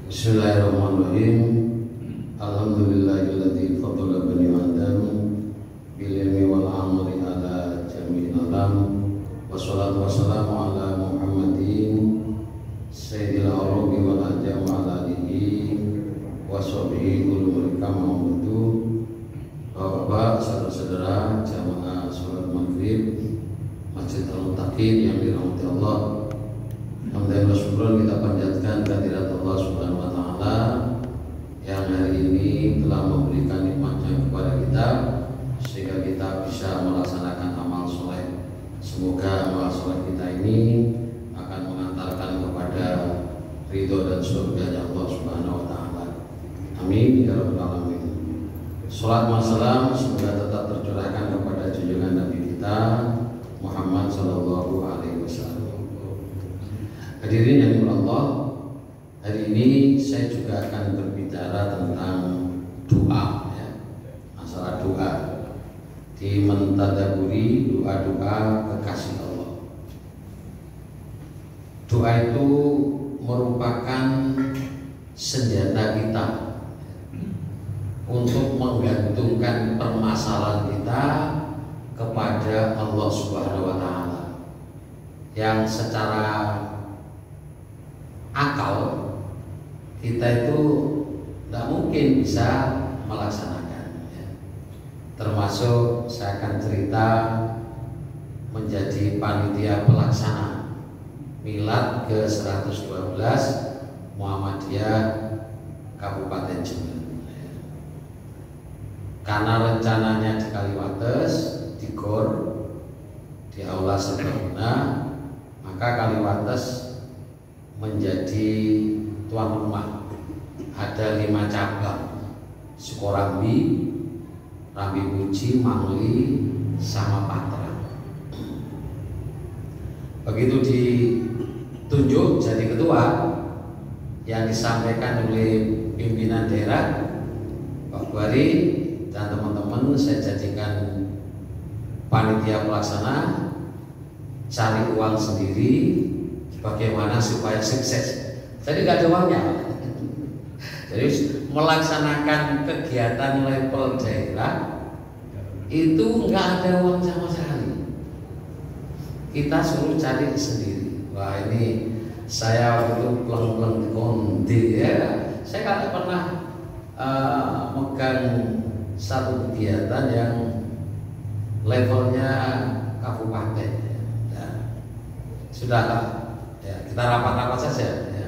Bismillahirrahmanirrahim. Alhamdulillahilladzi faddala bani Adam bil ilmi wal amali ala jami'il alam. Wassalatu wassalamu ala Muhammadin sayyidil arabi wal ajam ala alihi wa sahbihi ulul kamamatu. Bapak, saudara-saudara jamaah salat maghrib Masjid Al-Muttaqin yang dirahmati Allah, alhamdulillah syukur kita panjatkan kehadirat Allah Subhanahu wa taala yang hari ini telah memberikan nikmatnya kepada kita sehingga kita bisa melaksanakan amal soleh. Semoga amal soleh kita ini akan mengantarkan kepada ridho dan surga Allah Subhanahu wa taala. Amin ya rabbal alamin. Salat wassalam semoga tetap tercurahkan kepada junjungan Nabi kita Muhammad sallallahu alaihi wasallam. Hadirin yang dirahmati Allah, hari ini saya juga akan berbicara tentang doa, ya. Masalah doa di mentadaburi doa-doa kekasih Allah. Doa itu merupakan senjata kita untuk menggantungkan permasalahan kita kepada Allah Subhanahu wa taala, yang secara akal kita itu tidak mungkin bisa melaksanakan, ya. Termasuk saya akan cerita menjadi panitia pelaksana Milad ke-112 Muhammadiyah Kabupaten Jember, ya. Karena rencananya di Kaliwates, di GOR, di Aula Serbaguna, maka Kaliwates menjadi tuan rumah. Ada 5 cabang: Sukorambi, Rambi Puji, Mangli, sama Patra. Begitu ditunjuk jadi ketua, yang disampaikan oleh pimpinan daerah Pak Buari dan teman-teman, saya jadikan panitia pelaksana, cari uang sendiri bagaimana supaya sukses. Jadi nggak ada uangnya. Jadi melaksanakan kegiatan level daerah itu nggak ada uang sama sekali. Kita suruh cari sendiri. Wah, ini saya waktu itu peleng-peleng di konti, ya. Saya nggak pernah megang satu kegiatan yang levelnya kabupaten, ya. Sudahlah, ya, kita rapat-rapat saja, ya.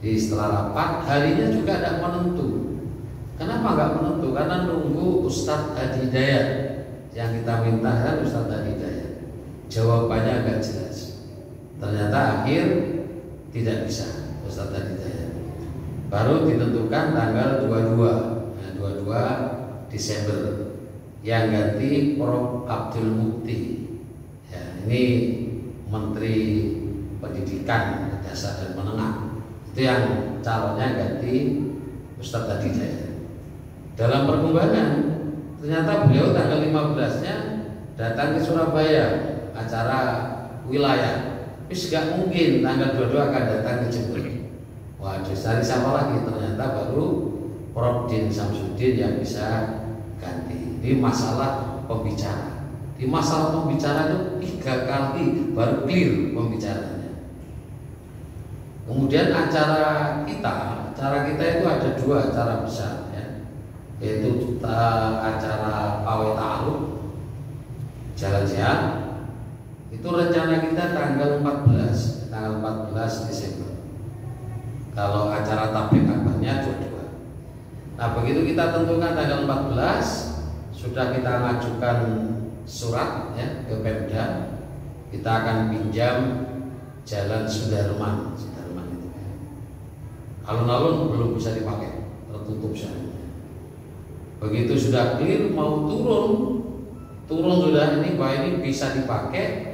Di setelah rapat harinya juga tidak menentu. Kenapa nggak menentu? Karena nunggu Ustadz Hadi Hidayat. Yang kita minta kan Ustadz Hadi Hidayat. Jawabannya agak jelas. Ternyata akhir tidak bisa Ustadz Hadi Hidayat. Baru ditentukan tanggal 22, nah, 22 Desember. Yang ganti Prof. Abdul Mukti, ya, ini Menteri Pendidikan Dasar dan Menengah. Itu yang calonnya ganti Ustadz Hadi Hidayat. Dalam perkembangan ternyata beliau tanggal 15-nya datang ke Surabaya, acara wilayah. Terus gak mungkin tanggal 22 akan datang ke Jember. Waduh, cari siapa lagi? Ternyata baru Prof. Din Samsudin yang bisa ganti. Ini masalah pembicara. Di masalah pembicara itu 3 kali baru clear pembicaranya. Kemudian acara kita itu ada 2 acara besar, ya. Yaitu acara Pawai Ta'aruf Jalan Sehat. Itu rencana kita tanggal 14 Desember. Kalau acara tablik akbarnya 22. Nah, begitu kita tentukan tanggal 14, sudah kita mengajukan surat, ya, ke Pemda. Kita akan pinjam Jalan Sudarman itu, ya. Alun-alun belum bisa dipakai, tertutup sana. Begitu sudah clear mau turun sudah ini bahwa ini bisa dipakai,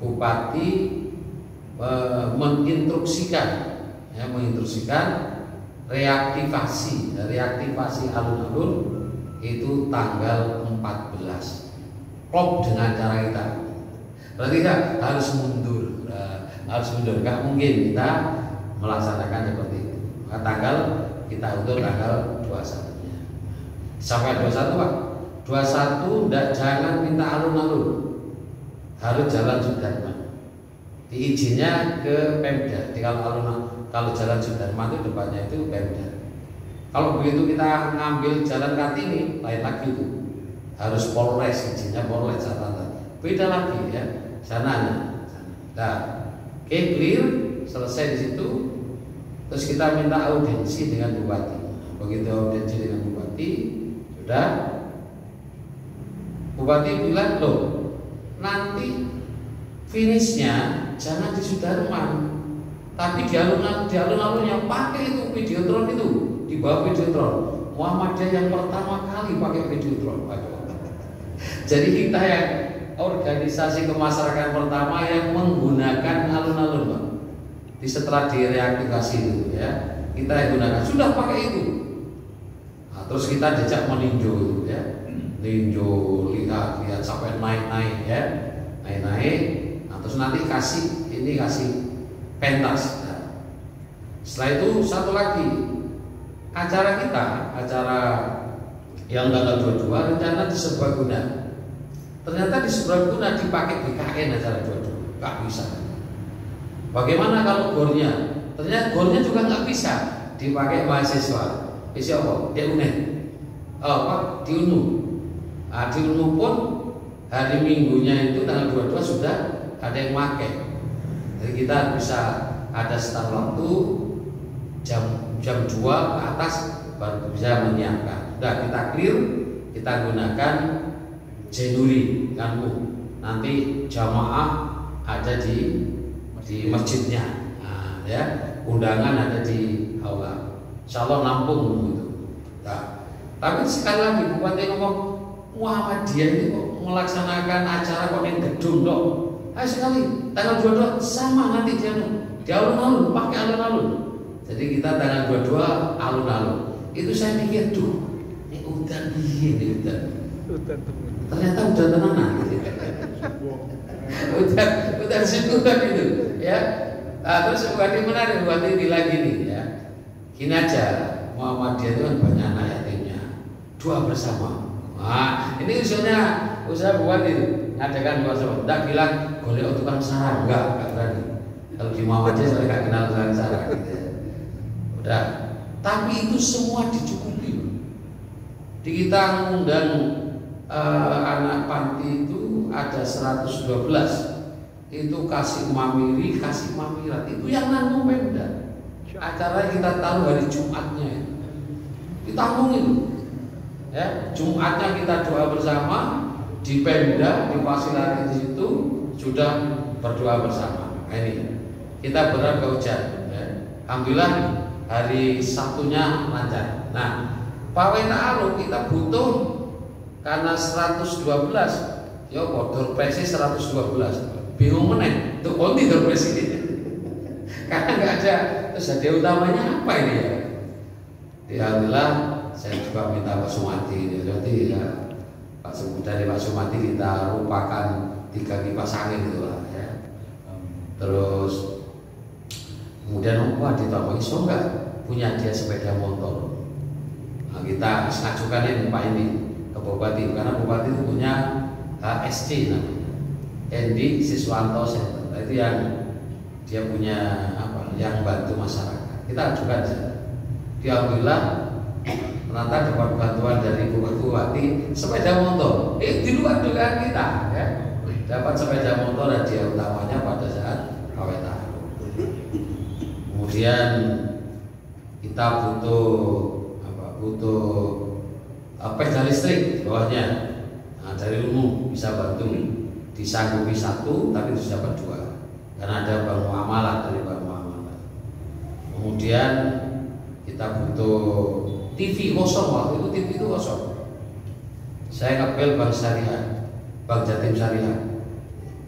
Bupati menginstruksikan reaktivasi alun-alun itu tanggal 14. Klop dengan cara kita. Berarti kita harus mundur. Nggak mungkin kita melaksanakan seperti itu. tanggal kita atur tanggal 21-nya. Sampai 21 Pak. 21 jangan minta alun-alun. Harus Jalan Sudirman. Diizinnya ke Pemda. Kalau Jalan Sudirman itu depannya itu Pemda. Kalau begitu kita ngambil Jalan Kartini, lain lagi itu. Harus Polres, izinnya Polres catatan. Beda lagi ya. Sananya. Nah, oke, clear, selesai di situ. Terus kita minta audiensi dengan bupati. Begitu audiensi dengan bupati, sudah. Bupati bilang, loh, nanti finishnya jangan di Sudirman, tapi di alun-alun yang pakai itu Videotron itu, di bawah Videotron. Muhammadiyah yang pertama kali pakai Videotron. Jadi kita yang organisasi kemasyarakatan pertama yang menggunakan alun-alun, Pak. Setelah direaktivasi itu ya, kita yang gunakan sudah pakai itu. Nah, terus kita diajak meninjau itu ya, ninjau, lihat sampai naik ya, naik. Nah, terus nanti kasih pentas. Nah, setelah itu satu lagi acara kita, acara yang tanggal 22 rencana di Serbaguna. Ternyata di Serbaguna dipakai BKN acara 22, nggak bisa. Bagaimana kalau gornya? Ternyata gornya juga nggak bisa dipakai mahasiswa. Bisa apa? Di UNED. Di UNU. Nah, di UNU pun hari Minggunya itu tanggal 22 sudah ada yang pakai. Jadi kita bisa ada start waktu jam 2 ke atas baru bisa menyiapkan. Sudah kita clear, kita gunakan Jenuri kanmu. Nanti jamaah ada di masjidnya, nah, ya, undangan ada di aula. Insyaallah nampung gitu. Nah, tapi sekali lagi bupati ngomong, Muhammadiyah ini kok melaksanakan acara kok yang gedung dong. Ayo sekali tanggal 22 sama nanti dia di alun-alun, pakai alun-alun. Jadi kita tanggal 22 alun-alun. Itu saya pikir tuh, ini udah begini udah. Ternyata udah tenanan. udah syukuran itu ya. Nah, terus bupati menarik, bupati bilang gini ya, gini aja, Muhammadiyah itu kan banyak anak yatimnya, doa bersama. Nah, ini usaha bupati ngadakan doa bersama. Tidak bilang golek tukang sarang, enggak berani. Kalau di Muhammadiyah saya nggak kenal tukang sarang gitu ya. Udah, tapi itu semua dicukupi. Di kita mengundang anak panti itu ada 112. Itu kasih mamiri, kasih mamirat. Itu yang nanggung Pemda. Acara kita taruh hari Jumatnya itu. Ditanggung itu. Ya, Jumatnya kita doa bersama di Pemda, di fasilitasi di situ sudah berdoa bersama. Nah, ini kita berharap hujan. Ya. Alhamdulillah hari Sabtunya lancar. Nah, Pawai Ta'aruf kita butuh karena 112, ya kodor presi 112. Bingung meneng, tuh konti dor presi. Karena nggak ada, terus hadiah utamanya apa ini ya? Alhamdulillah saya juga minta Pak Sumati, jadi ya dari Pak Sumati kita rupakan 3 kipas angin gitu lah ya. Terus kemudian ditambahin so nggak punya dia sepeda motor. Nah, kita ngajukan ini Pak ini ke Bupati karena Bupati itu punya HSC namanya, Endi Siswanto Center. Itu yang dia punya apa? Yang bantu masyarakat. Kita ajukan saja. Alhamdulillah ternyata dapat bantuan dari Bupati sepeda motor. Di luar dugaan kita ya. Dapat sepeda motor hadiah utamanya pada saat Pawai Ta'aruf. Kemudian kita butuh peda listrik bawahnya. Nah, dari umum bisa bantu disanggupi 1 tapi bisa dapat 2 karena ada bank muamalah dari bank muamalah. Kemudian kita butuh TV kosong, waktu itu TV itu kosong. Saya ngapel Bank Syariah, Bank Jatim Syariah.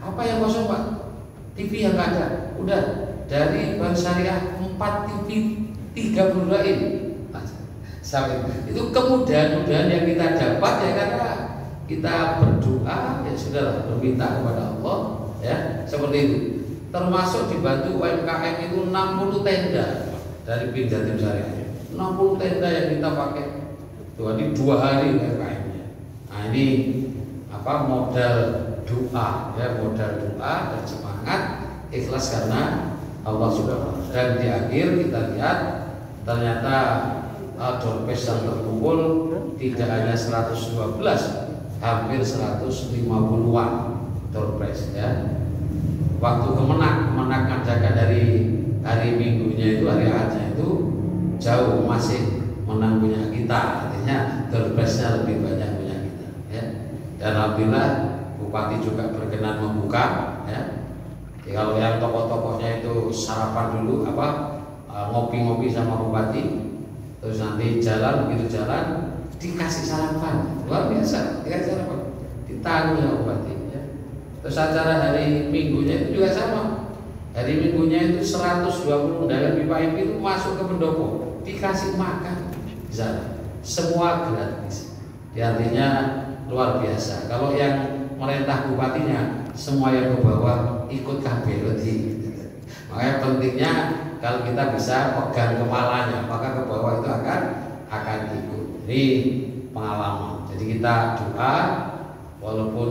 Apa yang kosong Pak? TV yang nggak ada. Udah dari Bank Syariah 4 TV 32 ini. Sampai itu kemudahan-kemudahan yang kita dapat ya karena kita berdoa ya sudahlah, berminta kepada Allah ya seperti itu. Termasuk dibantu UMKM itu 60 tenda. dari Bin Jatim Syariah. 60 tenda yang kita pakai. Tuh, ini 2 hari kainnya. Nah, ini apa, modal doa ya, modal doa dan semangat ikhlas karena Allah Subhanahu wa taala. Dan di akhir kita lihat ternyata doorpace yang terkumpul tidak hanya 112, hampir 150-an doorpace ya. Waktu kemenak ngadakan dari hari Minggunya itu, hari Ahadnya itu jauh masih menang punya kita, artinya doorpace-nya lebih banyak punya kita ya. Dan alhamdulillah Bupati juga berkenan membuka ya. Jadi kalau yang tokoh-tokohnya itu sarapan dulu ngopi-ngopi sama Bupati, terus nanti jalan, begitu jalan dikasih sarapan, luar biasa, dikasih sarapan, ditanggung sama Bupati ya. Terus acara hari Minggunya itu juga sama. Hari Minggunya itu 120 undangan PIP itu masuk ke pendopo, dikasih makan di sana, semua gratis. Artinya luar biasa. Kalau yang merintah bupatinya, semua yang ke bawah ikut kabel. Makanya pentingnya kalau kita bisa pegang kepalanya, maka ke bawah itu akan ikut. Ini pengalaman. Jadi kita doa, walaupun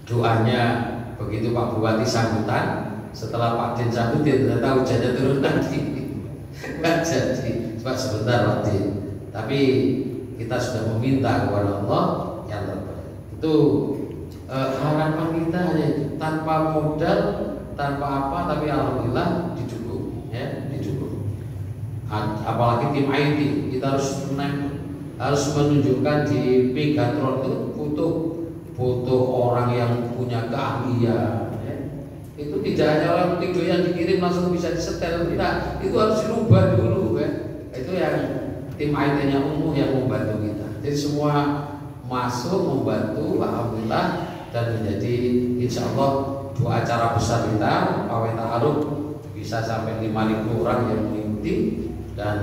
doanya begitu Pak Bupati sambutan, setelah Pak Din sambutin ternyata hujannya turun lagi. Nggak jadi, sebab sebentar Pak Din. Tapi kita sudah meminta kepada Allah yang terbaik. Itu harapan kita hanya itu, tanpa modal, tanpa apa, tapi alhamdulillah didukung ya, didukung. Apalagi tim IT, kita harus menunjukkan di Megatron itu butuh orang yang punya keahlian ya. Itu tidak hanya orang video yang dikirim langsung bisa disetel, tidak, itu harus dirubah dulu ya. Itu yang tim IT-nya umum yang membantu kita. Jadi semua masuk membantu, alhamdulillah, dan menjadi insya Allah 2 acara besar kita, pawai ta'aruf bisa sampai 5.000 orang yang mengikuti, dan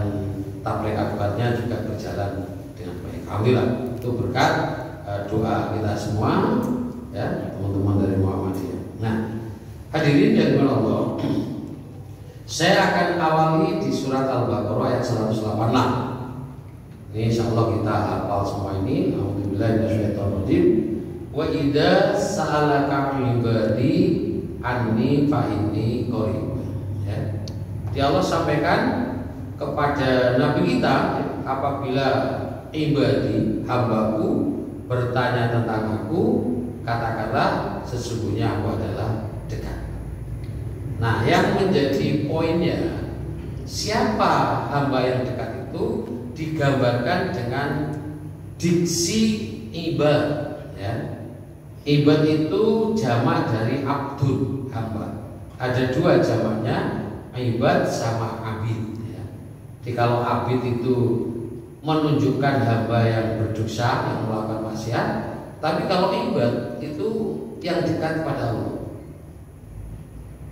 tabligh akbarnya juga berjalan dengan baik. Alhamdulillah, itu berkat doa kita semua ya, teman-teman dari Muhammadiyah. Nah, hadirin yang dimuliakan Allah, saya akan awali di surat Al-Baqarah ayat 186. Ini insyaallah kita hafal semua ini. A'udzubillahi minasyaitonirrajim. Wa idza sa'alaka 'ibadi anni fa inni qarib. Ya. Di Allah sampaikan kepada Nabi kita, apabila ibadi, hambaku bertanya tentang aku, katakanlah sesungguhnya aku adalah dekat. Nah, yang menjadi poinnya, siapa hamba yang dekat itu digambarkan dengan diksi ibad ya. Ibad itu jamak dari abdul, hamba. Ada 2 jamaknya, ibad sama abid ya. Jadi kalau abid itu menunjukkan hamba yang berdosa, yang melakukan maksiat, tapi kalau ibad itu yang dekat kepada Allah.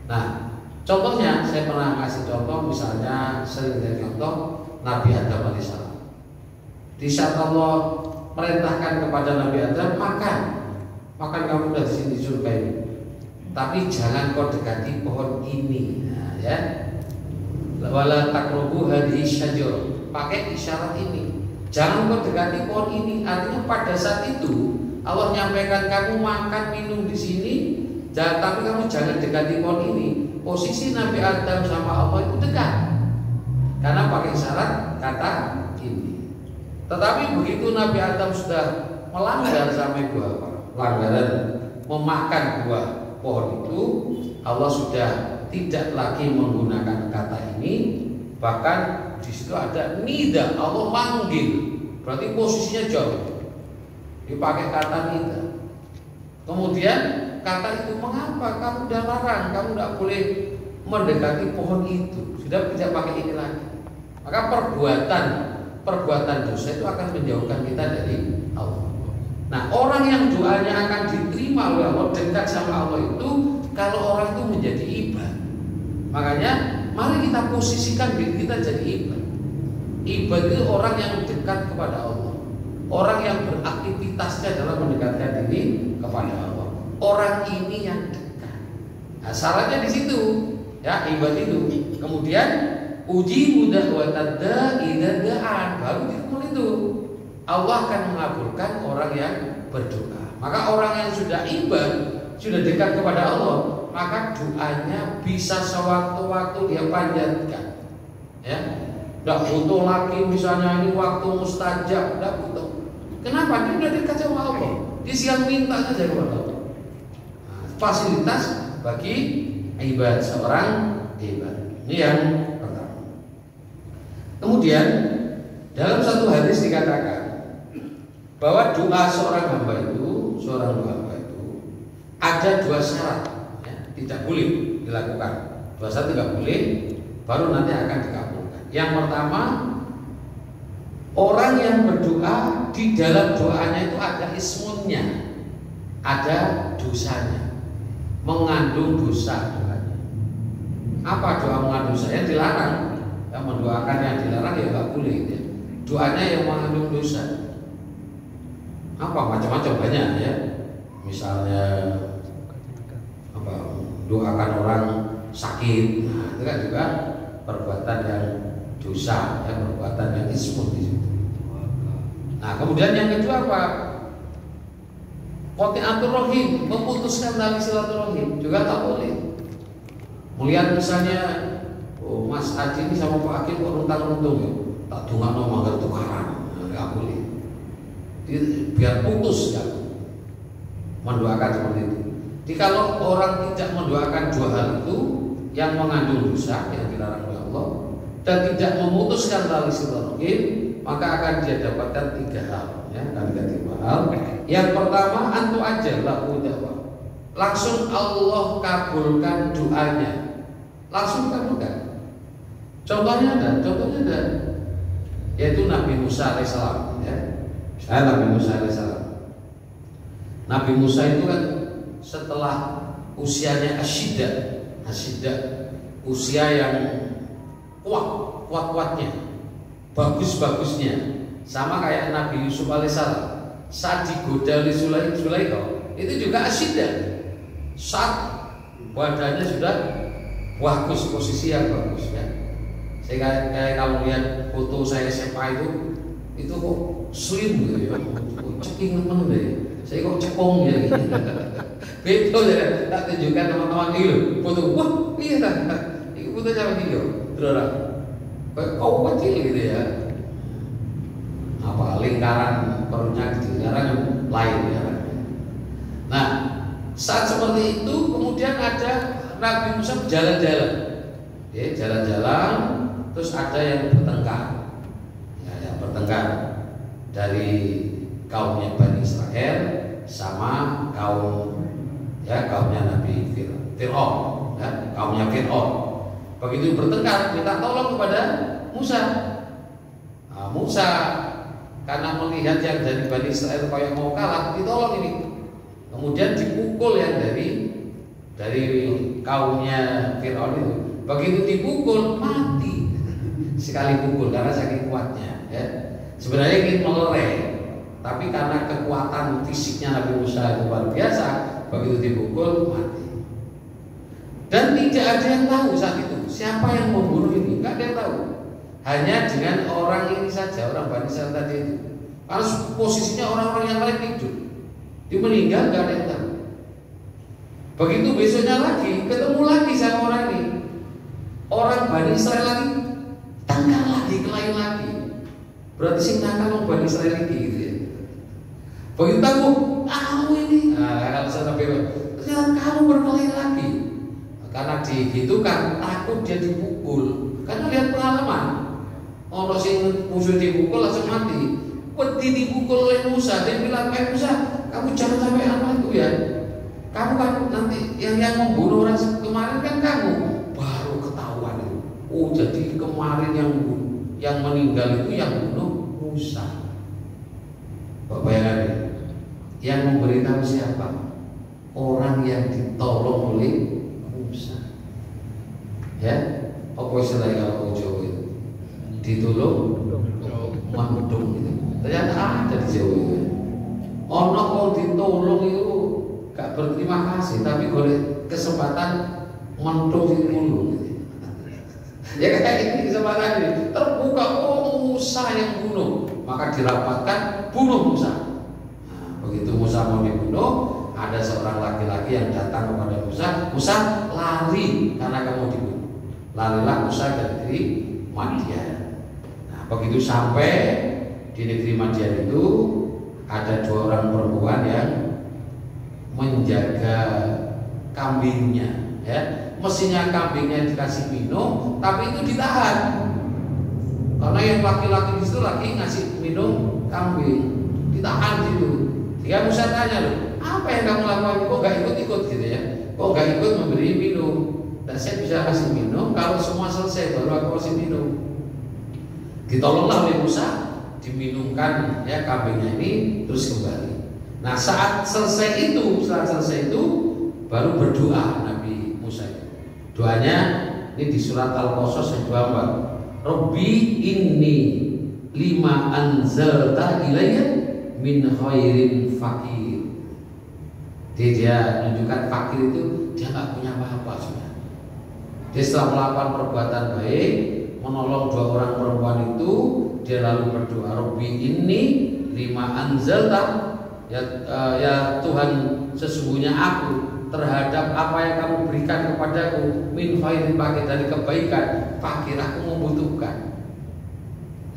Nah, contohnya saya pernah kasih contoh, misalnya sering dari contoh Nabi Adam alaihissalam. Di saat Allah merintahkan kepada Nabi Adam, makan kamu dari sini di surga ini, tapi jangan kau dekati pohon ini. Nah, ya, wala taqrabu hadhihi syajarah, pakai isyarat ini, jangan kau dekati pohon ini. Artinya pada saat itu Allah nyampaikan kamu makan minum di sini, tapi kamu jangan dekati pohon ini. Posisi Nabi Adam sama Allah itu dekat, karena pakai syarat kata ini. Tetapi begitu Nabi Adam sudah melanggar sampai 2 pelanggaran, memakan buah pohon itu, Allah sudah tidak lagi menggunakan kata ini. Bahkan di situ ada nida, Allah manggil, berarti posisinya jauh, dipakai kata nida. Kemudian kata itu, mengapa kamu udah larang, kamu tidak boleh mendekati pohon itu, sudah tidak pakai ini lagi. Maka perbuatan dosa itu akan menjauhkan kita dari Allah. Nah, orang yang doanya akan diterima oleh Allah, dekat sama Allah itu kalau orang itu menjadi ibad. Makanya mari kita posisikan diri kita jadi ibad. Ibad itu orang yang dekat kepada Allah, orang yang beraktivitasnya dalam mendekatkan diri kepada Allah. Orang ini yang dekat. Nah, syaratnya di situ ya, ibad itu. Kemudian ujibu da'watad da'i idza da'an, baru itu Allah akan mengabulkan orang yang berdoa. Maka orang yang sudah ibadah, sudah dekat kepada Allah, maka doanya bisa sewaktu-waktu dia panjatkan. Ya, tidak butuh lagi misalnya ini waktu mustajab, tidak butuh. Kenapa? Dia sudah dekat sama Allah. Dia siang minta saja kepada Allah. Nah, fasilitas bagi ibadah seorang ibadah. Ini yang pertama. Kemudian dalam satu hadis dikatakan bahwa doa seorang hamba itu ada dua syarat, ya, tidak boleh dilakukan. Dua syarat tidak boleh, baru nanti akan dikabulkan. Yang pertama, orang yang berdoa di dalam doanya itu ada ismunnya, ada dosanya, mengandung dosa doanya. Apa doa mengandung dosa? Yang dilarang, yang mendoakan yang dilarang ya nggak boleh. Ya. Doanya yang mengandung dosa. Apa macam-macam banyak ya. Misalnya apa? Doakan orang sakit, nah, itu kan juga perbuatan yang dosa, ya, perbuatan yang ismun di situ. Nah, kemudian yang kedua apa? Qati'atur rahim, memutuskan tali silaturahim juga tak boleh. Melihat misalnya, oh Mas Haji ini sama Pak Hakim kok runtang-runtung ya, tak dungakno mangga tukaran, nah, nggak boleh. Biar putus ya, mendoakan seperti itu. Jadi kalau orang tidak mendoakan dua hal itu yang mengandung dosa yang dilarang oleh Allah dan tidak memutuskan tali silaturahim, maka akan dia dapatkan tiga hal, ya, akan tiga hal. Yang pertama, antu aja lahu da'wah, langsung Allah kabulkan doanya, langsung kabulkan. Contohnya ada, yaitu Nabi Musa alaihissalam, ya. Nabi Musa alaihissalam. Nabi Musa itu kan setelah usianya asyidda, usia yang kuat-kuatnya, bagus-bagusnya, sama kayak Nabi Yusuf alaihissalam. Saat digoda oleh Zulaikha, itu juga asyidda. Saat badannya sudah bagus, posisi yang bagus, ya. Saya kayak kalau lihat foto saya SMA itu kok slim gitu ya, ceking temen deh. Saya kok cepong ya. Betul ya, tak tunjukkan teman-teman ini loh, foto. Wah, iya tak. Ini foto siapa dia? Terus kayak kau kecil gitu ya. Apa lingkaran perutnya kecil, sekarang lain ya. Nah, saat seperti itu kemudian ada Nabi Musa jalan-jalan, ya, jalan-jalan, terus ada yang bertengkar, ya, yang bertengkar dari kaumnya Bani Israel sama kaumnya Nabi Fir'aun, ya, kaumnya Fir'aun. Begitu bertengkar, minta tolong kepada Musa. Nah, Musa karena melihat yang dari Bani Israel kayak mau kalah, ditolong ini. Kemudian dipukul yang dari kaumnya Fir'aun itu. Begitu dipukul mati sekali pukul karena saking kuatnya. Ya. Sebenarnya ingin melerai, tapi karena kekuatan fisiknya Nabi Musa itu luar biasa, begitu dipukul mati. Dan tidak ada yang tahu saat itu siapa yang membunuh ini, nggak ada yang tahu. Hanya dengan orang ini saja, orang Bani Israil tadi itu. Karena posisinya orang-orang yang lain hidup, dia meninggal, nggak ada yang tahu. Begitu besoknya lagi, ketemu lagi sama orang ini, orang Bani Israil lagi, tanggal lagi, kelain lagi. Berarti sing nakal orang Bani Israil lagi gitu ya. Begitu tahu, kamu ini, nah kalau saya ternyata kamu berkelahi lagi. Karena dihitungkan takut dia dipukul, karena lihat pengalaman. Orang sing musuh dipukul langsung mati. Wedi dipukul oleh Musa, dia bilang, Musa, kamu jangan sampai apa itu ya. Kamu kan nanti yang membunuh orang kemarin kan kamu. Baru ketahuan itu. Oh, jadi kemarin yang meninggal itu yang bunuh Musa. Bayangkan, yang memberitahu siapa? Orang yang ditolong oleh Musa. Ya, apa istilahnya kalau Jawa itu? Ditolong mandung itu. Ternyata ada di Jawa itu. Ono kalau ditolong itu gak berterima kasih, tapi golek kesempatan mendung sing mulu. Ya kayak ini kesempatan ini terbuka, oh Musa yang bunuh, maka dirapatkan bunuh Musa. Nah, begitu Musa mau dibunuh, ada seorang laki-laki yang datang kepada Musa. Musa lari karena kamu dibunuh. Larilah Musa ke negeri Madian. Nah, begitu sampai di negeri Madian itu ada 2 orang perempuan yang menjaga kambingnya, ya. Mestinya kambingnya dikasih minum, tapi itu ditahan. Karena yang laki-laki itu lagi ngasih minum kambing, ditahan gitu. Dia Musa tanya, loh, apa yang kamu lakukan? Kok gak ikut-ikut gitu ya? Kok gak ikut memberi minum? Dan saya bisa kasih minum kalau semua selesai baru aku kasih minum. Ditolonglah oleh Musa, diminumkan ya kambingnya ini terus kembali. Nah saat selesai itu baru berdoa Nabi Musa itu. Doanya ini di surat Al-Qasas ayat 24. Rabbi inni lima anzalta ilayya min khairin fakir. Dia menunjukkan fakir itu dia nggak punya apa-apa sudah. Dia setelah melakukan perbuatan baik, menolong 2 orang perempuan itu, dia lalu berdoa, Rabbi inni lima anzalta, ya Tuhan, sesungguhnya aku terhadap apa yang kamu berikan kepadaku min khairin fakir, dari kebaikan fakir, aku membutuhkan.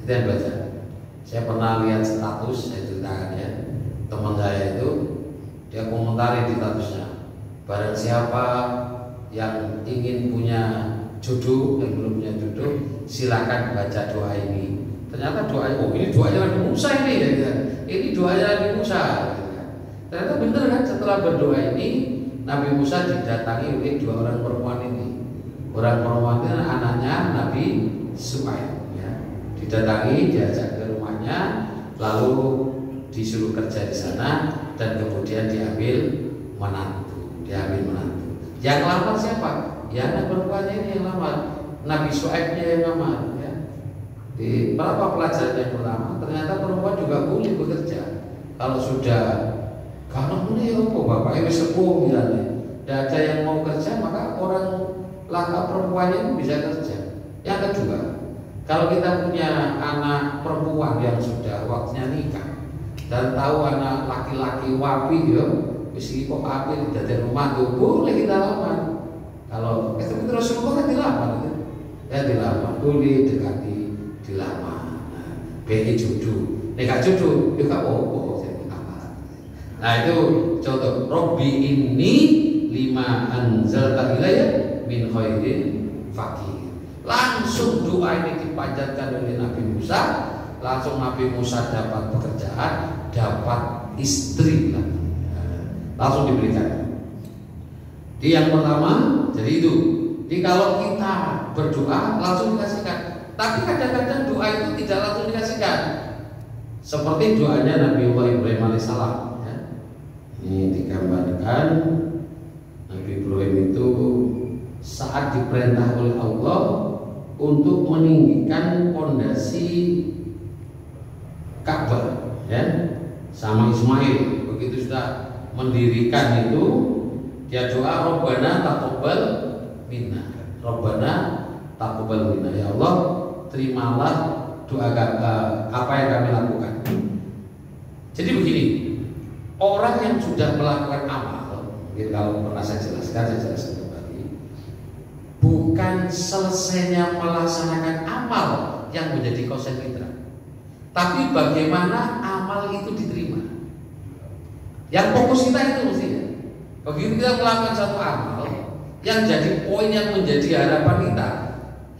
Itu yang baca. Saya pernah lihat status, saya ceritakan ya, teman saya itu dia komentari di statusnya, barang siapa yang ingin punya jodoh, yang belum punya jodoh, silakan baca doa ini. Ternyata doa, oh ini doanya Nabi Musa ini ya, ini doanya Nabi Musa. Ternyata benar kan, setelah berdoa ini Nabi Musa didatangi oleh 2 orang perempuan ini. Orang perempuan itu anaknya Nabi Syuaib ya. Didatangi, diajak ke rumahnya, lalu disuruh kerja di sana dan kemudian diambil menantu. Yang lamar siapa? Ya anak perempuannya ini yang lamar. Nabi Syuaibnya yang lamar ya. Di berapa pelajaran yang pertama, ternyata perempuan juga boleh bekerja. Kalau sudah kalau ini apa bapak ibu sepuh misalnya, tidak ada yang mau kerja, maka orang laki perempuannya itu bisa kerja. Yang kedua, kalau kita punya anak perempuan yang sudah waktunya nikah dan tahu anak laki-laki wapi ya, mesti kok api dari rumah tuh boleh kita lamar. Kalau itu Rasulullah kan dilamar, ya dilamar, boleh dekati, dilamar. Nah, bagi jodoh, nikah jodoh, ya gak apa-apa. Nah itu contoh Rabbi inni lima anzalta ilayya min khairin fakir. Langsung doa ini dipanjatkan oleh Nabi Musa. Langsung Nabi Musa dapat pekerjaan, dapat istri lagi. Langsung diberikan. Di yang pertama, jadi itu. Jadi kalau kita berdoa langsung dikasihkan. Tapi kadang-kadang doa itu tidak langsung dikasihkan. Seperti doanya Nabi Ibrahim alaihissalam. Ini digambarkan Nabi Ibrahim itu saat diperintah oleh Allah untuk meninggikan pondasi Ka'bah ya, sama Ismail. Begitu sudah mendirikan itu, dia doa Rabbana taqabbal minna. Rabbana taqabbal minna. Ya Allah, terimalah doa apa yang kami lakukan. Jadi begini, orang yang sudah melakukan amal, mungkin kalau pernah saya jelaskan kembali, bukan selesainya melaksanakan amal yang menjadi konsentrasi, tapi bagaimana amal itu diterima. Yang fokus kita itu mestinya. Begitu kita melakukan satu amal, yang jadi poin yang menjadi harapan kita,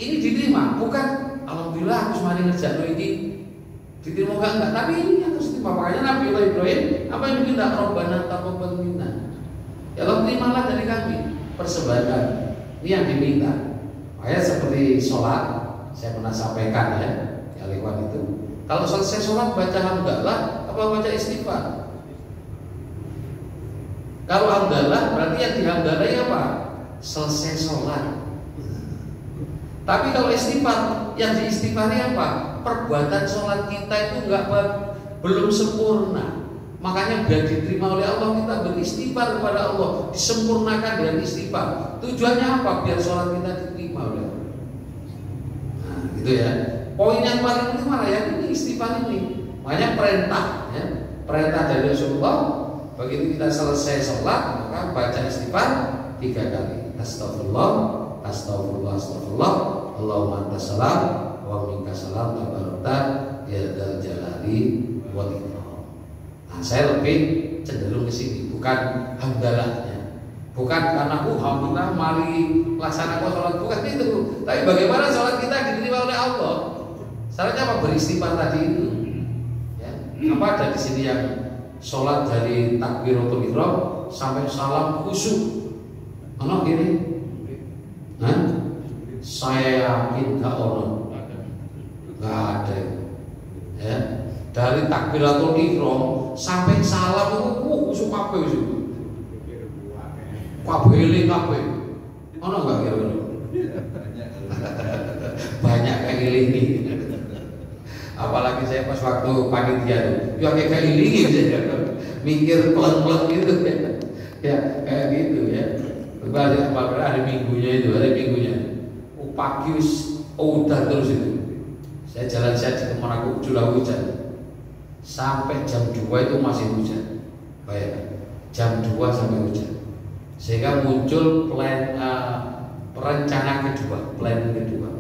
ini diterima, bukan alhamdulillah aku semari ngerjain ini diterima enggak, tapi ini yang harus diterima. Makanya Nabi Ibrahim apa yang diminta, Rabbana taqabbal minna. Ya Allah, terimalah dari kami persembahan. Ini yang diminta. Makanya seperti sholat, saya pernah sampaikan ya lewat itu. Kalau selesai sholat baca hamdalah, apa baca istighfar? Kalau hamdalah berarti yang dihamdalai apa? Selesai sholat. Tapi kalau istighfar, yang diistighfari apa? Perbuatan sholat kita itu belum sempurna. Makanya biar diterima oleh Allah kita beristighfar kepada Allah, disempurnakan dengan istighfar. Tujuannya apa? Biar sholat kita diterima oleh Allah. gitu ya. Poin yang paling penting mana ya, ini istighfar ini. Makanya perintah ya, perintah dari Rasulullah, begitu kita selesai sholat maka baca istighfar 3 kali. Astagfirullah, astagfirullah, astagfirullah, Allahumma antas salam wa minkas salam tabarakta ya dzal jalali wal ikram. Nah, saya lebih cenderung ke sini, bukan hamdalahnya. Bukan karena alhamdulillah mari laksanakan sholat, bukan itu. Tapi bagaimana sholat kita diterima oleh Allah? Syaratnya apa? Beristighfar tadi itu. Ya. Apa ada di sini yang sholat dari takbiratul ihram sampai salam khusyuk? Ono gini? Nah, saya yakin gak ono, gak ada. Ya. Dari takbiratul ihram sampai salam itu khusyuk kabeh itu. Kabeh kabeh. Ono gak kira-kira? Banyak kayak ini. Apalagi saya pas waktu panitia tuh, ya kayak ilingi saja, mikir pelan-pelan gitu ya, kayak gitu ya. Balik apa hari minggunya itu, hari minggunya, pagi udah terus itu. Saya jalan saja kemana aku curah hujan, sampai jam 2 itu masih hujan, bayangkan jam 2 sampai hujan, sehingga muncul plan perencana kedua, plan kedua,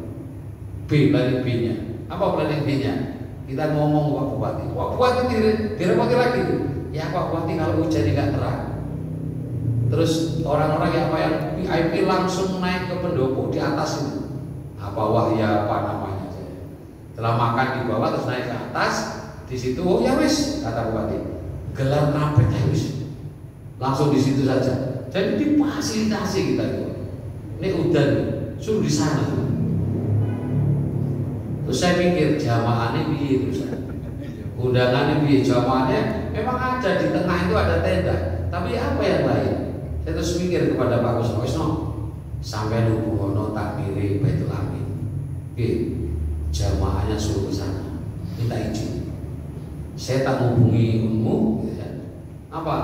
plan B-nya. Apa plan B-nya? Kita ngomong Pak Bupati. Pak Bupati direpoti lagi. Ya Pak Bupati kalau hujan nggak terang. Terus orang-orang yang VIP langsung naik ke pendopo di atas itu. Bawah ya apa namanya? Setelah makan di bawah terus naik ke atas. Di situ oh ya wis kata Bupati. Gelar napet ya wis. Langsung di situ saja. Jadi difasilitasi kita itu. Ini udah suruh di sana. Terus saya pikir jamaahnya piye terus. Undangannya piye, jamaahnya memang ada di tengah itu ada tenda, tapi apa yang lain? Saya terus mikir kepada Pak Kusno, sampai hubungono takmiri Baitul Amin. Oke, jamaahnya suruh ke sana, minta izin. Saya tak hubungi umum, gitu ya. Apa?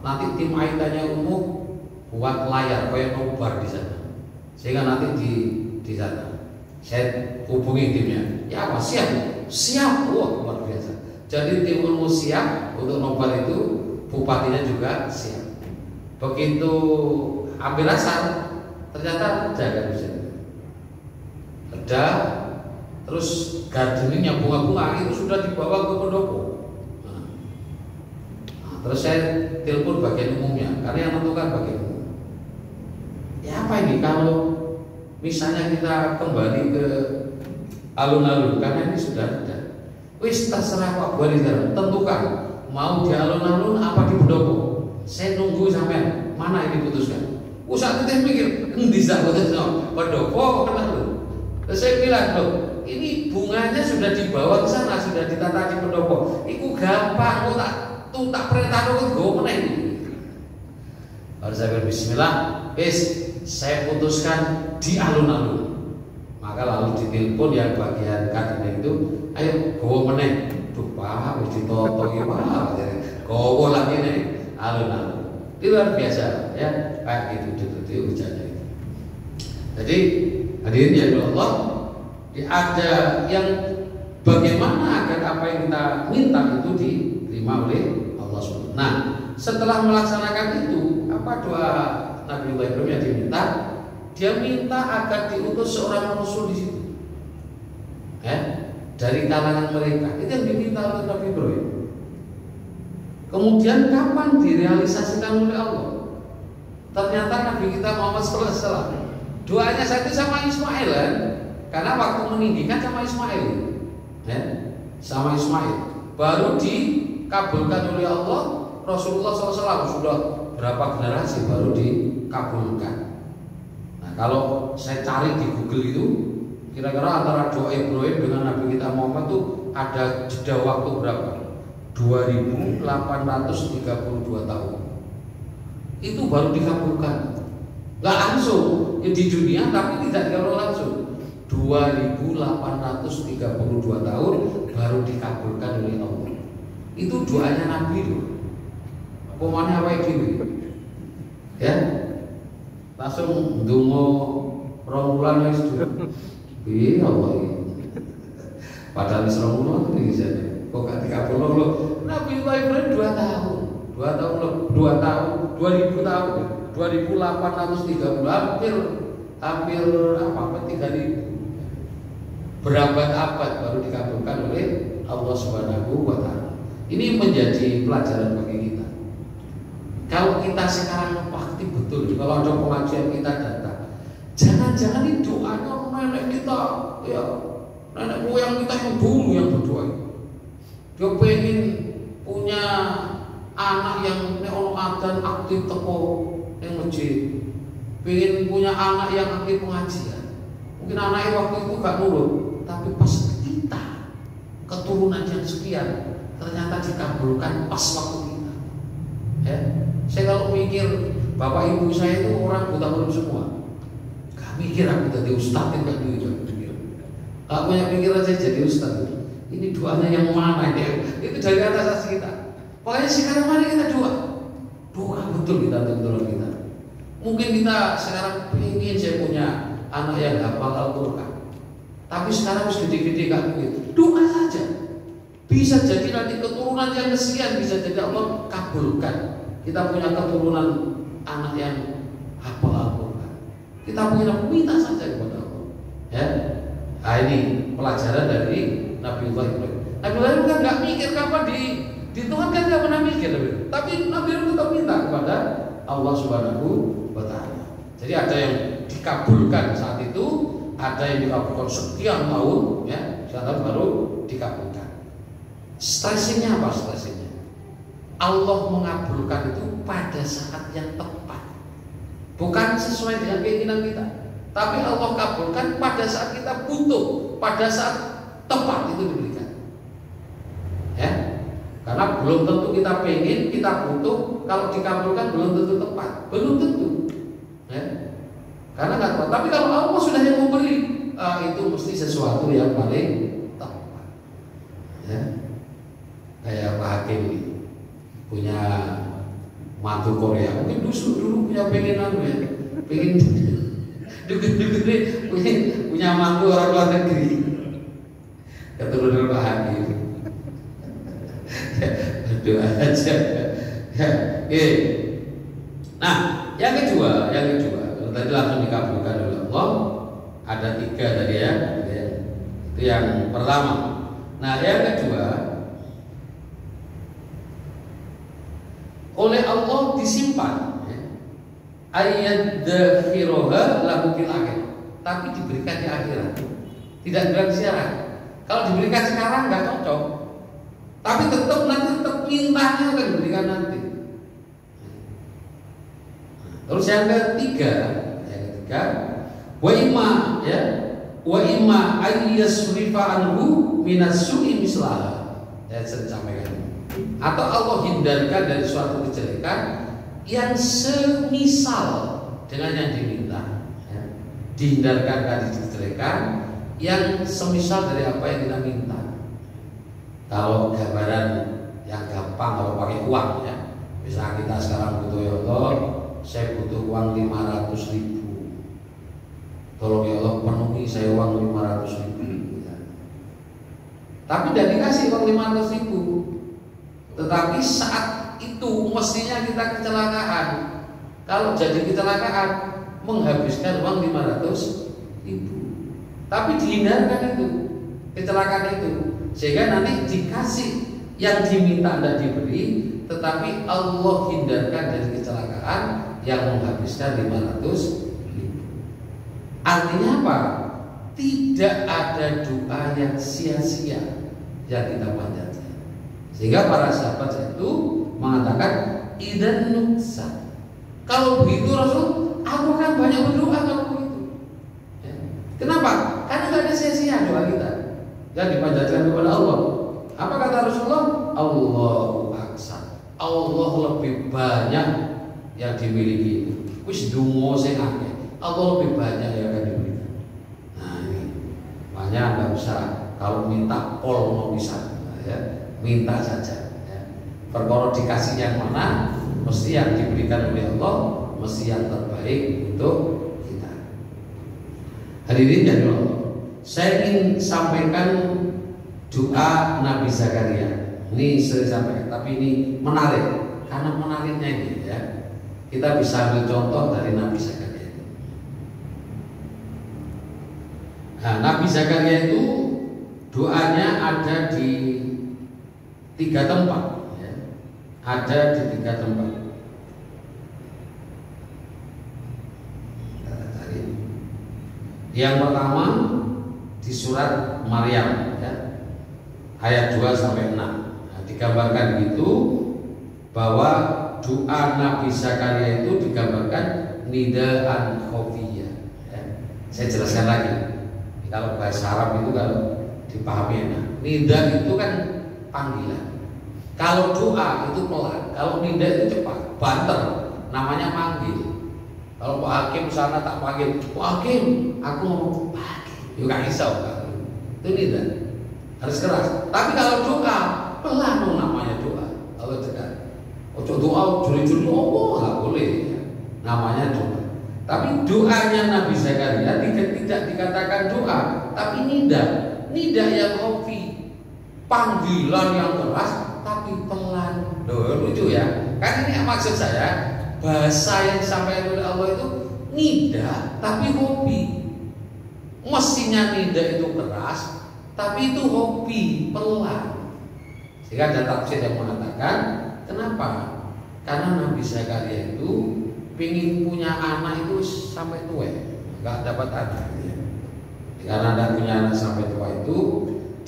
Nanti tim aitanya umum buat layar, kayak nobar di sana, sehingga nanti di sana. Saya hubungi timnya, ya apa siap, wah luar biasa. Jadi tim ilmu siap untuk nobar itu, bupatinya juga siap. Begitu ambil asar, ternyata jaga bisa. Ada, terus gardeningnya bunga-bunga itu sudah dibawa ke pendopo. Nah, terus saya telepon bagian umumnya, karena yang menentukan bagian umum. Ya apa ini kalau misalnya kita kembali ke alun-alun, karena ini sudah ada. Wis terserah Pak Bupati, tentukan mau di alun-alun apa di pendopo. Saya nunggu sampai mana ini putuskan. Saat itu mikir, bisa putuskan pendopo alun-alun. Terus saya bilang loh, ini bunganya sudah dibawa ke sana, sudah ditata di pendopo. Iku gampang, kok tak perintah kok gue mana ini. Baru saya berbismillah, saya putuskan di alun-alun. Maka lalu ditelepon yang bagian kabinet itu, ayo gowo meneh. Duh Pak, wis ditoto iki Pak. Gowo lagi nih alun-alun. Itu luar biasa ya, kayak gitu di hujannya itu. Jadi hadirin ya Allah, ada yang bagaimana agar apa yang kita minta itu diterima oleh Allah SWT. Nah, setelah melaksanakan itu, apa doa Nabi Ibrahim yang diminta? Dia minta agar diutus seorang rasul di situ, dari kalangan mereka. Itu yang diminta oleh Nabi Ibrahim. Kemudian kapan direalisasikan oleh Allah? Ternyata Nabi kita Muhammad SAW doanya satu sama Ismail kan? Karena waktu meninggikan sama Ismail, sama Ismail baru dikabulkan oleh Allah. Rasulullah SAW sudah berapa generasi baru dikabulkan. Kalau saya cari di Google itu, kira-kira antara doa Ibrahim dengan Nabi kita Muhammad itu ada jeda waktu berapa? 2832 tahun. Itu baru dikabulkan. Nggak langsung di dunia, tapi tidak dikabulkan langsung. 2832 tahun baru dikabulkan oleh Allah. Itu doanya Nabi itu. Pemane awake dhewe. Ya. Langsung ndonga 2 bulan wis piye Allah iki. Padahal Rasulullah ini saja. Kok gak dikabulkan lo? Nabi Ibrahim 2 tahun, 2 tahun lo, 2 tahun, 2000 tahun, 2830 hampir apa 3000 berabad-abad baru dikabulkan oleh Allah Subhanahu wa Ta'ala. Ini menjadi pelajaran bagi kita. Kalau kita sekarang pasti betul, kalau ada pengajian kita datang, jangan-jangan ini doanya nenek kita, ya nenek moyang kita yang dulu yang berdoa. Dia pengen punya anak yang neono adzan aktif teko yang masjid, pengen punya anak yang aktif pengajian. Mungkin anaknya waktu itu gak nurut, tapi pas kita keturunan yang sekian ternyata dikabulkan pas waktu kita. Ya, saya kalau mikir bapak ibu saya itu orang buta huruf semua, gak mikir aku jadi ustadz yang gak mikir. Gak banyak pikiran saya jadi ustadz. Ini doanya yang mana ya? Itu dari atas kita. Makanya sekarang mari kita doa betul kita untuk keturunan kita. Mungkin kita sekarang ingin saya punya anak yang hafal Al-Quran, tapi sekarang harus gede-gede gak begitu. Doa saja. Bisa jadi nanti keturunan yang kesian, bisa jadi Allah kabulkan. Kita punya keturunan anak yang hafal Al-Quran. Kita punya minta saja kepada Allah. Ya. Nah, ini pelajaran dari Nabiullah Ibrahim. Nabiullah Ibrahim kan nggak mikir kapan di Tuhan kan nggak pernah mikir, tapi Nabi Ibrahim tetap minta kepada Allah Subhanahu wa Ta'ala. Jadi ada yang dikabulkan saat itu, ada yang dikabulkan sekian tahun, ya, sekian baru dikabulkan. Stressingnya apa? Stressingnya Allah mengabulkan itu pada saat yang tepat, bukan sesuai dengan keinginan kita. Tapi Allah kabulkan pada saat kita butuh, pada saat tepat itu diberikan. Ya, karena belum tentu kita pengen, kita butuh. Kalau dikabulkan belum tentu tepat, belum tentu. Ya, karena nggak tepat. Tapi kalau Allah sudah yang memberi, itu mesti sesuatu yang paling tepat. Ya, kayak Pak Hakim ini punya mantu Korea, mungkin dulu punya pengenan ya, pengen punya mantu orang luar negeri, keturunan Pak Hakim. Doa aja. Nah, yang kedua, tadi langsung dikabulkan oleh Allah. Ada 3 tadi ya. Itu yang pertama. Nah, yang kedua, oleh Allah disimpan. Ayat dakhiroha lahu fil akhir, tapi diberikan di akhirat, tidak diberikan sekarang. Kalau diberikan sekarang nggak cocok, tapi tetap mintanya akan diberikan nanti. Terus yang ketiga, wa imma ayyasrifa anhu minas su'i mislaha. Saya sering sampaikan. Atau Allah hindarkan dari suatu kejelekan yang semisal dengan yang diminta, ya. Dihindarkan dari kejelekan yang semisal dari apa yang kita minta. Kalau gambaran yang gampang, kalau pakai uang ya, misalnya kita sekarang butuh, ya Allah, saya butuh uang 500.000, tolong ya Allah penuhi saya uang 500.000 ya. Tapi tidak dikasih uang 500.000, tetapi saat itu mestinya kita kecelakaan. Kalau jadi kecelakaan menghabiskan uang 500.000, tapi dihindarkan itu kecelakaan itu, sehingga nanti dikasih yang diminta tidak diberi, tetapi Allah hindarkan dari kecelakaan yang menghabiskan 500.000. Artinya apa? Tidak ada doa yang sia-sia yang kita panjatkan. Sehingga para sahabat itu mengatakan idan nuksa. Kalau begitu Rasul, aku akan banyak berdoa kalau begitu. Ya. Kenapa? Karena tidak ada sia-sia doa kita yang dipanjatkan kepada Allah. Apa kata Rasulullah? Allahu akbar. Allah lebih banyak yang dimiliki itu. Wis dungo sing akeh. Allah lebih banyak yang akan diberikan. Nah ini, makanya nggak usah kalau minta pol mau bisa, ya, minta saja. Ya. Perkara dikasih yang mana, mesti yang diberikan oleh Allah, mesti yang terbaik untuk kita. Hadirin dari Allah, saya ingin sampaikan doa Nabi Zakaria. Ini sering sampaikan, tapi ini menarik. Karena menariknya ini ya, kita bisa ambil contoh dari Nabi Zakaria itu. Nah, Nabi Zakaria itu doanya ada di 3 tempat ya. Ada di 3 tempat. Yang pertama di surat Maryam ya, ayat 2 sampai 6. Nah, digambarkan gitu bahwa doa Nabi Zakaria itu digambarkan nidaan khofiyah ya. Saya jelaskan lagi. Kalau bahasa Arab itu kalau dipahami enak. Nida itu kan panggilan. Kalau doa itu pelan, kalau nida itu cepat, banter, namanya manggil. Kalau Pak Hakim sana tak panggil, Pak Hakim, aku mau Pak Hakim, yuk gak risau kan? Itu nida, harus keras. Tapi kalau doa pelan, namanya doa. Kalau cekat, ojo doa juri-juri, oh nggak boleh, ya. Namanya doa. Tapi doanya Nabi Zakaria tidak dikatakan doa, tapi nida yang khofi, panggilan yang keras tapi pelan. Loh, lucu ya. Kan ini maksud saya, bahasa yang disampaikan oleh Allah itu nida tapi hobi. Mestinya nida itu keras, tapi itu hobi, pelan. Sehingga ada tafsir yang mengatakan, kenapa? Karena Nabi Zakaria itu pengen punya anak itu sampai tua, nggak dapat anak. Ya. Karena tidak punya anak sampai tua itu,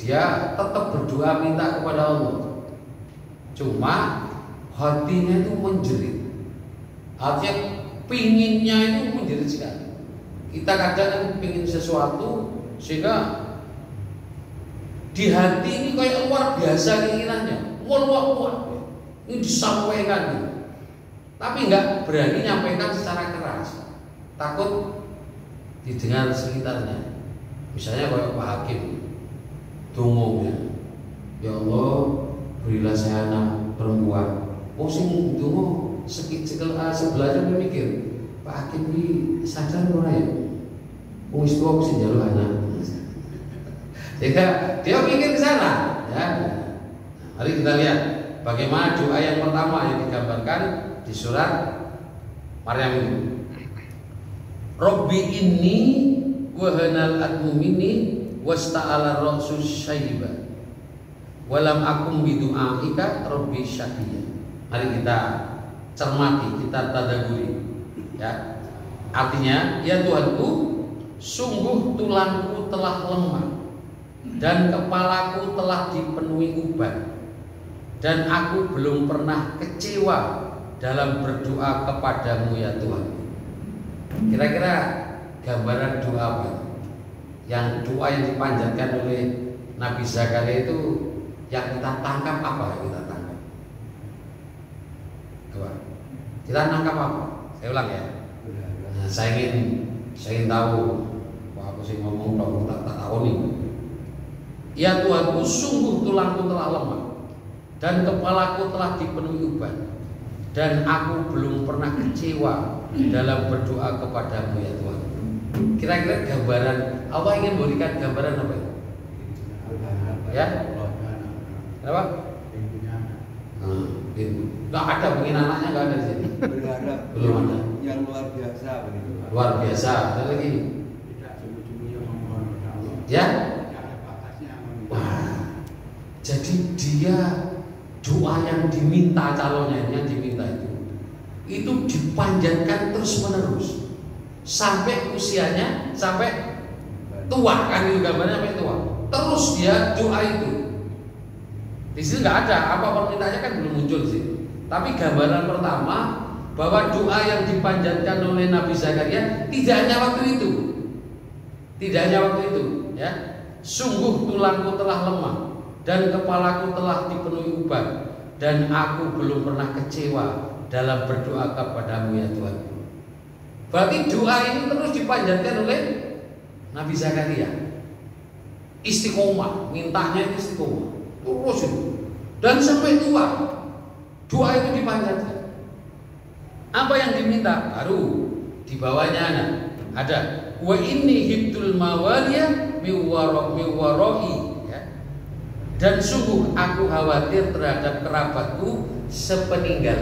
dia tetap berdoa minta kepada Allah. Cuma hatinya itu menjerit. Artinya pinginnya itu menjerit sekali. Kita kadang pingin sesuatu sehingga di hati ini kayak luar biasa keinginannya, wah, ini disampaikan gitu. Tapi nggak berani nyampaikan secara keras, takut didengar sekitarnya. Misalnya kayak Pak Hakim, tunggunya, ya Allah berilah saya anak perempuan. Oh sing tunggu sebelahnya memikir, Pak Hakim ini sadar ora ya? Wong wis tuwa sing njaluk anak. Sehingga dia mikir ke sana. Ya. Mari kita lihat bagaimana doa yang pertama yang digambarkan di surat Maryam ini. Robbi inni wahanal admu minni wasta'ala ra'su syaiba walam akum bidu'aika robbi syaqiya. Mari kita cermati, kita tadabburi ya. Artinya, ya Tuhanku, sungguh tulangku telah lemah dan kepalaku telah dipenuhi uban, dan aku belum pernah kecewa dalam berdoa kepadamu ya Tuhan. Kira-kira gambaran doa apa? Yang doa yang dipanjatkan oleh Nabi Zakaria itu yang kita tangkap apa? Yang kita tangkap? Coba. Kita tangkap apa? Saya ulang ya. Nah, saya ingin tahu. Wah, aku sih ngomong dong, tak tahu nih. Ya Tuhanku, sungguh tulangku telah lemah dan kepalaku telah dipenuhi uban, dan aku belum pernah kecewa dalam berdoa kepadamu ya Tuhan. Kira-kira gambaran Allah ingin berikan gambaran apa ya? Ya? Kenapa? Nggak ada, pengen anaknya nggak ada di sini. Berharap belum ada. Yang luar biasa begitu. Luar biasa. Ada lagi? Tidak cuma-cuma mohon. Ya? Wah, jadi dia doa yang diminta calonnya yang diminta itu dipanjatkan terus menerus sampai usianya sampai tua, kan itu gambarnya sampai tua. Terus dia doa itu. Di sini nggak ada apa permintaannya kan belum muncul sih. Tapi gambaran pertama bahwa doa yang dipanjatkan oleh Nabi Zakaria tidak hanya waktu itu, ya. Sungguh tulangku telah lemah dan kepalaku telah dipenuhi uban, dan aku belum pernah kecewa dalam berdoa kepadamu ya Tuhan. Berarti doa ini terus dipanjatkan oleh Nabi Zakaria. Istiqomah, mintanya itu istiqomah. Terus itu. Dan sampai tua doa itu dipanjatkan. Apa yang diminta? Baru di bawahnya ada wa inni hibtul mawaliya miwaroi ya. Dan sungguh aku khawatir terhadap kerabatku sepeninggal.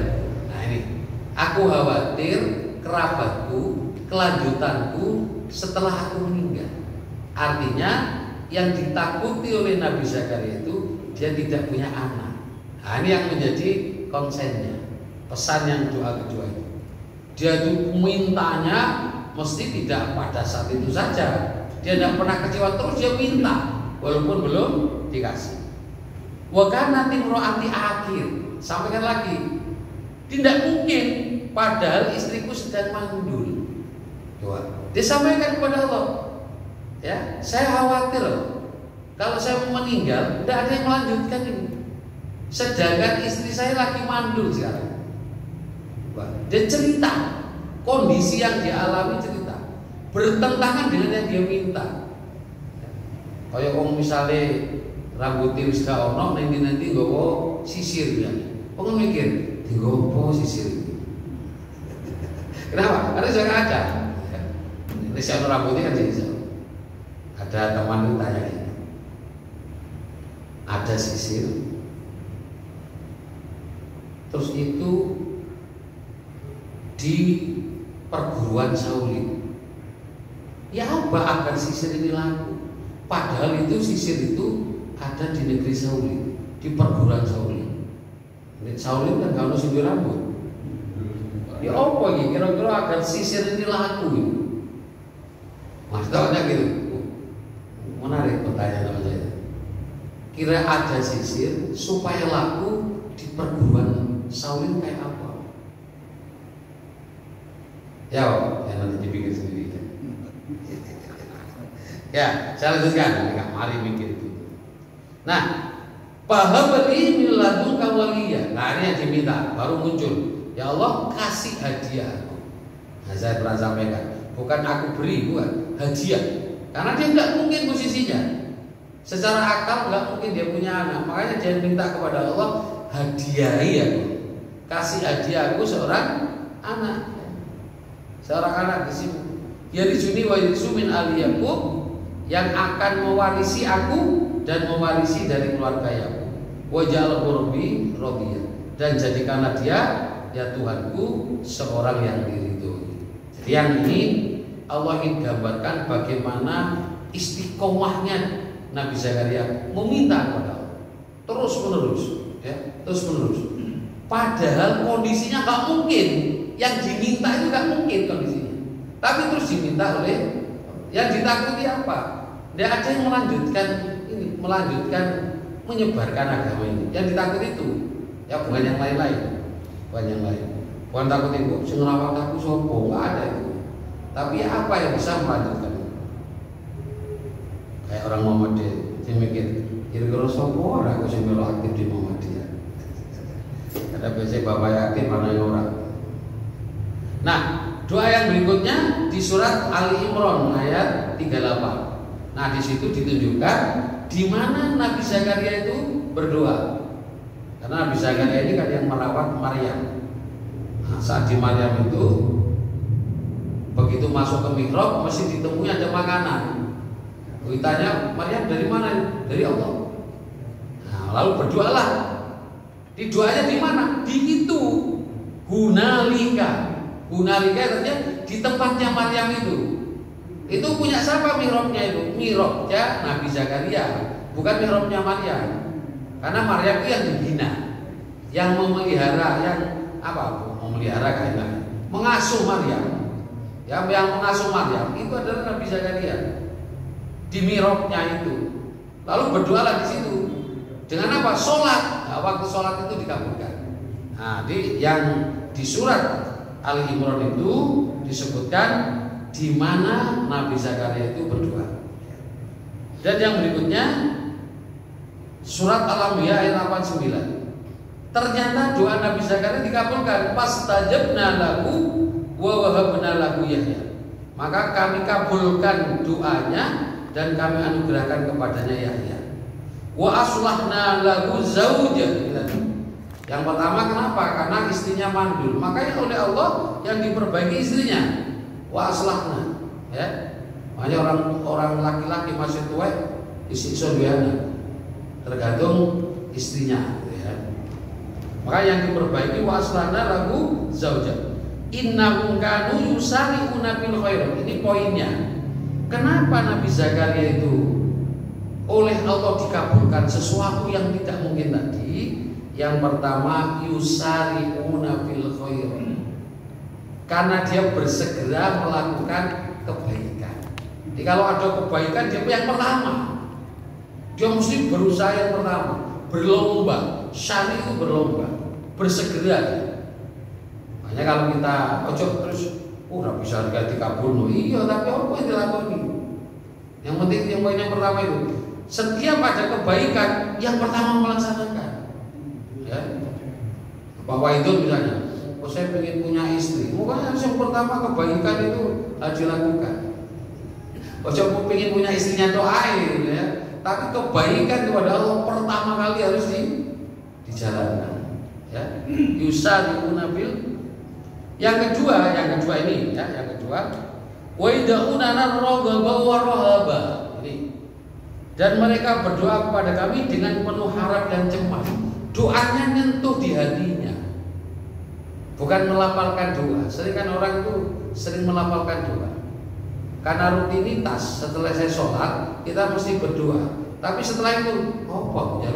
Nah ini, aku khawatir kerabatku, kelanjutanku setelah aku meninggal. Artinya yang ditakuti oleh Nabi Zakaria itu dia tidak punya anak. Nah ini yang menjadi konsennya, pesan yang doa kedua itu. Dia tuh mintanya mesti tidak pada saat itu saja. Dia tidak pernah kecewa, terus dia minta walaupun belum dikasih. Wa kana timro'ati akhir. Sampaikan lagi, tidak mungkin padahal istriku sedang mandul. Doa. Dia sampaikan kepada Allah. Ya, saya khawatir kalau saya meninggal tidak ada yang melanjutkan ini. Sedangkan istri saya lagi mandul sekarang. Dia cerita kondisi yang dia alami, cerita bertentangan dengan yang dia minta. Kayak orang misalnya rambutnya wis gak ono nanti nggowo sisir ya. Wong mikir, nggowo sisir iki. Kenapa? Karena saya ada. Ini saya rambutnya kan jadi. Ada teman yang tanya gini. Ada sisir. Terus itu di perguruan Shaolin. Ya apa agar sisir ini laku? Padahal itu sisir itu ada di negeri Shaolin, di perguruan Shaolin. Shaolin kan kalau sumber rambut. Ya apa ini? Kira-kira agar sisir ini laku gitu. Maksudnya gitu. Menarik pertanyaan saya. Kira ada sisir supaya laku di perguruan Shaolin kayak apa? Ya, nanti dipikir sendiri. Ya, saya lanjutkan. Enggak mari mikir itu. Nah, pahabli min ladunka waliya. Nah, ini yang diminta, baru muncul. Ya Allah, kasih hadiah aku. Nah, saya pernah sampaikan, bukan aku beri, bukan hadiah. Karena dia tidak mungkin posisinya. Secara akal nggak mungkin dia punya anak. Makanya dia minta kepada Allah, hadiahi aku. Kasih hadiah aku seorang anak. Seorang anak di sini. Yarisuni wa yarisu min ali Yaqub, yang akan mewarisi aku dan mewarisi dari keluarga Yakub. Wa ja'al qurbi radiyah, dan jadikanlah dia ya Tuhanku seorang yang diridhoi. Jadi yang ini Allah ingin gambarkan bagaimana istiqomahnya Nabi Zakaria meminta kepada Allah terus menerus, ya, terus menerus. Padahal kondisinya nggak mungkin, yang diminta itu nggak mungkin kondisinya, tapi terus diminta oleh yang ditakuti apa? Dia ada yang melanjutkan ini, melanjutkan menyebarkan agama ini. Yang ditakuti itu, ya bukan yang lain-lain, bukan yang lain. Bukan takut itu, sing ngrawat aku sapa, nggak ada itu. Tapi apa yang bisa melanjutkan itu? Kayak orang Muhammadiyah, dia mikir, kira-kira sapa ora aku sing melu aktif di Muhammadiyah. Ada biasanya bapak yakin mana yang orang. Nah, doa yang berikutnya di surat Ali Imran ayat 38. Nah, di situ ditunjukkan di mana Nabi Zakaria itu berdoa. Karena Nabi Zakaria ini kan yang merawat Maryam. Nah, saat di Maryam itu begitu masuk ke mihrab mesti ditemui ada makanan. Ditanya, Maryam dari mana? Dari Allah. Nah, lalu berdoalah. Di doanya di mana? Di itu. Hunalika. Hunalika artinya di tempatnya Maryam itu. Itu punya siapa mihrabnya itu? Mihrabnya Nabi Zakaria, bukan mihrabnya Maryam. Karena Maryam itu yang dibina, yang memelihara, yang apa? Memelihara kayaknya, mengasuh Maryam. Yang mengasuh Maryam itu adalah Nabi Zakaria. Di mihrabnya itu. Lalu berdoalah di situ. Dengan apa? Sholat. Nah, waktu sholat itu dikabulkan. Nah, yang di surat Ali Imran itu disebutkan di mana Nabi Zakaria itu berdoa. Dan yang berikutnya surat Al-Anbiya ayat 89. Ternyata doa Nabi Zakaria dikabulkan. Fastajabna lahu wa wahabna lahu Yahya. Maka kami kabulkan doanya dan kami anugerahkan kepadanya Yahya. Wa aslahna lahu zauja. Yang pertama kenapa? Karena istrinya mandul. Makanya oleh Allah yang diperbaiki istrinya. Wa aslahna, ya. Makanya orang laki-laki masih tua isi sobiana. tergantung istrinya, gitu ya. Maka yang diperbaiki waslana lagu zaujah. Innahum kanu yusari'una fil khairat. Ini poinnya. Kenapa Nabi Zakaria itu oleh Allah dikabulkan sesuatu yang tidak mungkin tadi? Yang pertama yusari'una fil khairat. Karena dia bersegera melakukan kebaikan. Jadi kalau ada kebaikan dia yang pertama. Dia mesti berusaha yang pertama, berlomba. Syari itu berlomba, bersegera. Makanya kalau kita ojo terus, udah bisa ganti kabul, iya tapi apa yang dilakoni? Yang penting yang poin yang pertama itu, setiap ada kebaikan yang pertama melaksanakan. Ya, Bapak itu misalnya, oh saya ingin punya istri, makanya yang pertama kebaikan itu harus dilakukan. Ojo pengen punya istrinya doain, ya, tapi kebaikan kepada Allah pertama kali harus dijalankan. Ya, yusari'una bil. Yang kedua ini, ya, yang kedua, wa ida'una raghaba wa rahaba. Ini. Dan mereka berdoa kepada kami dengan penuh harap dan cemas. Doanya nyentuh di hatinya. Bukan melafalkan doa. Sering kan orang itu sering melafalkan doa. Karena rutinitas setelah saya sholat kita mesti berdoa. Tapi setelah itu, apa? Ya.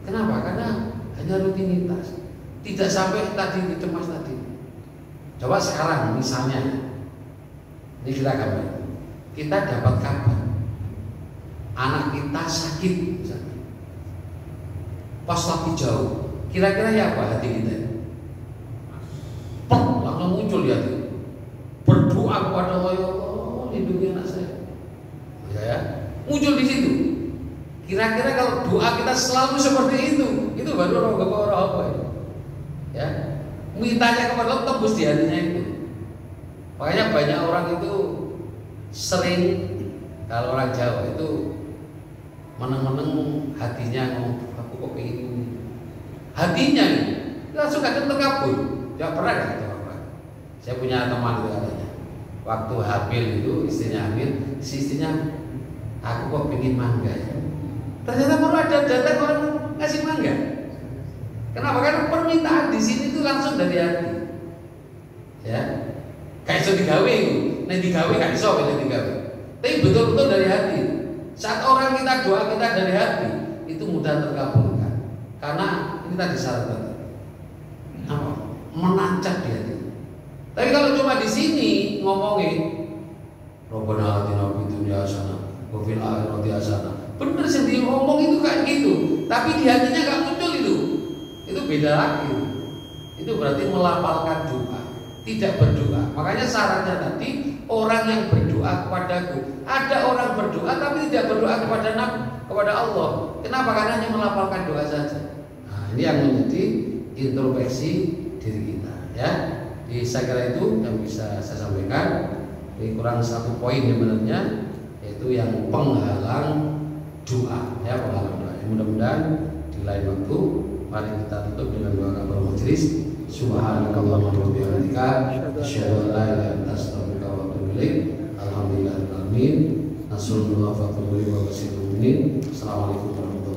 Kenapa? Karena hanya rutinitas. Tidak sampai tadi cemas tadi. Coba sekarang misalnya, ini kita gambar, kita dapat kabar anak kita sakit, misalnya. Pas lagi jauh, kira-kira ya apa hati kita? Langsung muncul di hati. Berdoa kepada Allah, ya Allah, lindungi anak saya. Ya, muncul di situ. Kira-kira kalau doa kita selalu seperti itu baru apa ya? Ya, mintanya kepada Allah tembus di hatinya itu. Makanya banyak orang itu sering kalau orang Jawa itu meneng-meneng hatinya ngomong aku kok pengen ini. Hatinya nih langsung kadang terkabul. Tidak pernah gitu orang. Saya punya teman itu katanya. Waktu hamil itu istrinya hamil, si istrinya aku kok pengen mangga ya. Ternyata baru ada datang orang ngasih mangga. Kenapa? Karena permintaan di sini itu langsung dari hati. Ya, kayak iso digawe itu, nek digawe gak iso nek digawe. Tapi betul-betul dari hati. Saat orang kita doa kita dari hati, itu mudah terkabulkan. Karena ini tadi syaratnya apa? Menancap di hati. Tapi kalau cuma di sini ngomongin Rabbana atina fid dunya hasanah wa fil akhirati hasanah. Bener sih dia ngomong itu kayak gitu, tapi di hatinya gak muncul itu. Itu beda lagi. Itu berarti melafalkan doa, tidak berdoa. Makanya syaratnya tadi orang yang berdoa kepadaku. Ada orang berdoa tapi tidak berdoa kepada Allah. Kenapa? Karena hanya melafalkan doa saja. Nah, ini yang menjadi introspeksi diri kita. Ya, saya kira itu yang bisa saya sampaikan. Ini kurang satu poin sebenarnya, yaitu yang penghalang doa. Ya, penghalang doa. Mudah-mudahan di lain waktu mari kita tutup dengan doa kafaratul majelis. Subhanakallahumma wa bihamdika asyhadu an la ilaha illa anta astaghfiruka wa atubu ilaik. Alhamdulillahirabbil alamin. Nasallallahu wa Assalamualaikum warahmatullahi wabarakatuh.